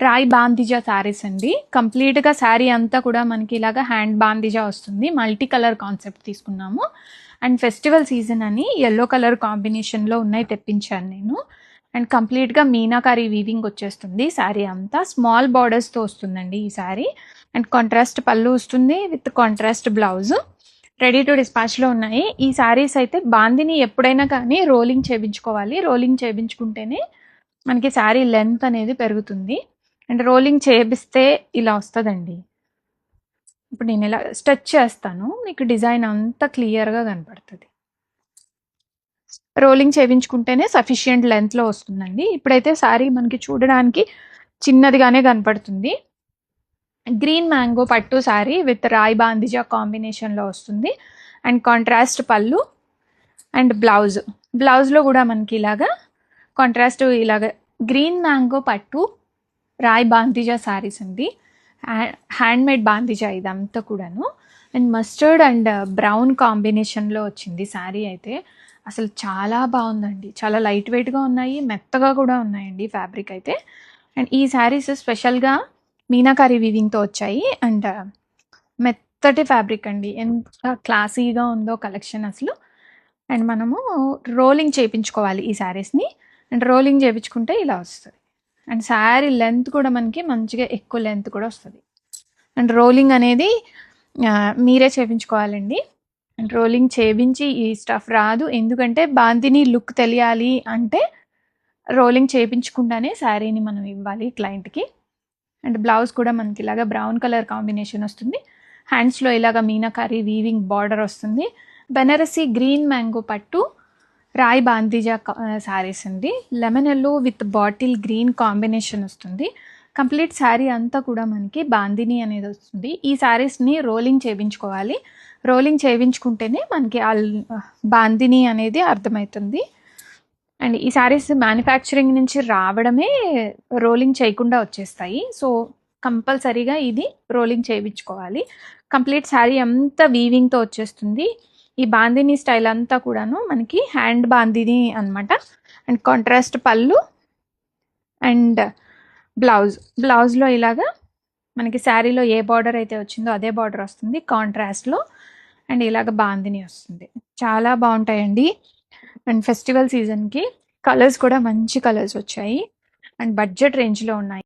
రాయ్ బాందిజా శారీస్ అండి. కంప్లీట్గా శారీ అంతా కూడా మనకి ఇలాగా హ్యాండ్ బాందిజా వస్తుంది. మల్టీ కలర్ కాన్సెప్ట్ తీసుకున్నాము. అండ్ ఫెస్టివల్ సీజన్ అని ఎల్లో కలర్ కాంబినేషన్లో ఉన్నాయి తెప్పించాను నేను. అండ్ కంప్లీట్గా మీనాకారి వీవింగ్ వచ్చేస్తుంది. శారీ అంతా స్మాల్ బార్డర్స్తో వస్తుందండి ఈ శారీ. అండ్ కాంట్రాస్ట్ పళ్ళు వస్తుంది with contrast blouse. Ready to డిస్పాచ్లో ఉన్నాయి ఈ శారీస్. అయితే బాందిని ఎప్పుడైనా కానీ రోలింగ్ చేయించుకోవాలి. రోలింగ్ చేయించుకుంటేనే మనకి శారీ లెంత్ అనేది పెరుగుతుంది. అండ్ రోలింగ్ చేపిస్తే ఇలా వస్తుందండి. ఇప్పుడు నేను ఇలా స్ట్రెచ్ చేస్తాను, మీకు డిజైన్ అంతా క్లియర్గా కనపడుతుంది. రోలింగ్ చేయించుకుంటేనే సఫిషియంట్ లెంత్లో వస్తుందండి. ఇప్పుడైతే శారీ మనకి చూడడానికి చిన్నదిగానే కనపడుతుంది. గ్రీన్ మ్యాంగో పట్టు శారీ విత్ రాయ్ బాందిజా కాంబినేషన్లో వస్తుంది. అండ్ కాంట్రాస్ట్ పళ్ళు అండ్ బ్లౌజ్లో కూడా మనకి ఇలాగా కాంట్రాస్ట్ ఇలాగ గ్రీన్ మ్యాంగో పట్టు రాయ్ బాందిజా శారీస్ అండి. హ్యాండ్మేడ్ బాందిజా ఇదంతా కూడాను. అండ్ మస్టర్డ్ అండ్ బ్రౌన్ కాంబినేషన్లో వచ్చింది శారీ. అయితే అసలు చాలా బాగుందండి. చాలా లైట్ వెయిట్గా ఉన్నాయి, మెత్తగా కూడా ఉన్నాయండి ఫ్యాబ్రిక్ అయితే. అండ్ ఈ శారీస్ స్పెషల్గా మీనాకారి వీవింగ్తో వచ్చాయి. అండ్ మెత్తటి ఫ్యాబ్రిక్ అండి. ఎంత క్లాసీగా ఉందో కలెక్షన్ అసలు. అండ్ మనము రోలింగ్ చేయించుకోవాలి ఈ శారీస్ని. అండ్ రోలింగ్ చేయించుకుంటే ఇలా వస్తుంది. అండ్ శారీ లెంత్ కూడా మనకి మంచిగా ఎక్కువ లెంత్ కూడా వస్తుంది. అండ్ రోలింగ్ అనేది మీరే చేయించుకోవాలండి. అండ్ రోలింగ్ చేయించి ఈ స్టఫ్ రాదు. ఎందుకంటే బాందిని లుక్ తెలియాలి అంటే రోలింగ్ చేయించకుండానే శారీని మనం ఇవ్వాలి క్లయింట్కి. అండ్ బ్లౌజ్ కూడా మనకి ఇలాగ బ్రౌన్ కలర్ కాంబినేషన్ వస్తుంది. హ్యాండ్స్లో ఇలాగ మీనాకారి వీవింగ్ బార్డర్ వస్తుంది. బెనారసి గ్రీన్ మ్యాంగో పట్టు రాయ్ బాందిజా శారీస్ అండి. Lemon yellow with bottle green combination వస్తుంది. కంప్లీట్ శారీ అంతా కూడా మనకి బాందిని అనేది వస్తుంది. ఈ శారీస్ని రోలింగ్ చేయించుకోవాలి. రోలింగ్ చేయించుకుంటేనే మనకి బాందిని అనేది అర్థమవుతుంది. అండ్ ఈ శారీస్ మ్యానుఫ్యాక్చరింగ్ నుంచి రావడమే రోలింగ్ చేయకుండా వచ్చేస్తాయి. సో కంపల్సరీగా ఇది రోలింగ్ చేయించుకోవాలి. కంప్లీట్ శారీ అంతా వీవింగ్తో వచ్చేస్తుంది. ఈ బాందిని స్టైల్ అంతా కూడాను మనకి హ్యాండ్ బాందిని అనమాట. అండ్ కాంట్రాస్ట్ పళ్ళు అండ్ బ్లౌజ్లో ఇలాగా మనకి శారీలో ఏ బార్డర్ అయితే వచ్చిందో అదే బార్డర్ వస్తుంది కాంట్రాస్ట్లో. అండ్ ఇలాగ బాందిని వస్తుంది. చాలా బాగుంటాయండి. అండ్ ఫెస్టివల్ సీజన్కి కలర్స్ కూడా మంచి కలర్స్ వచ్చాయి. అండ్ బడ్జెట్ రేంజ్లో ఉన్నాయి.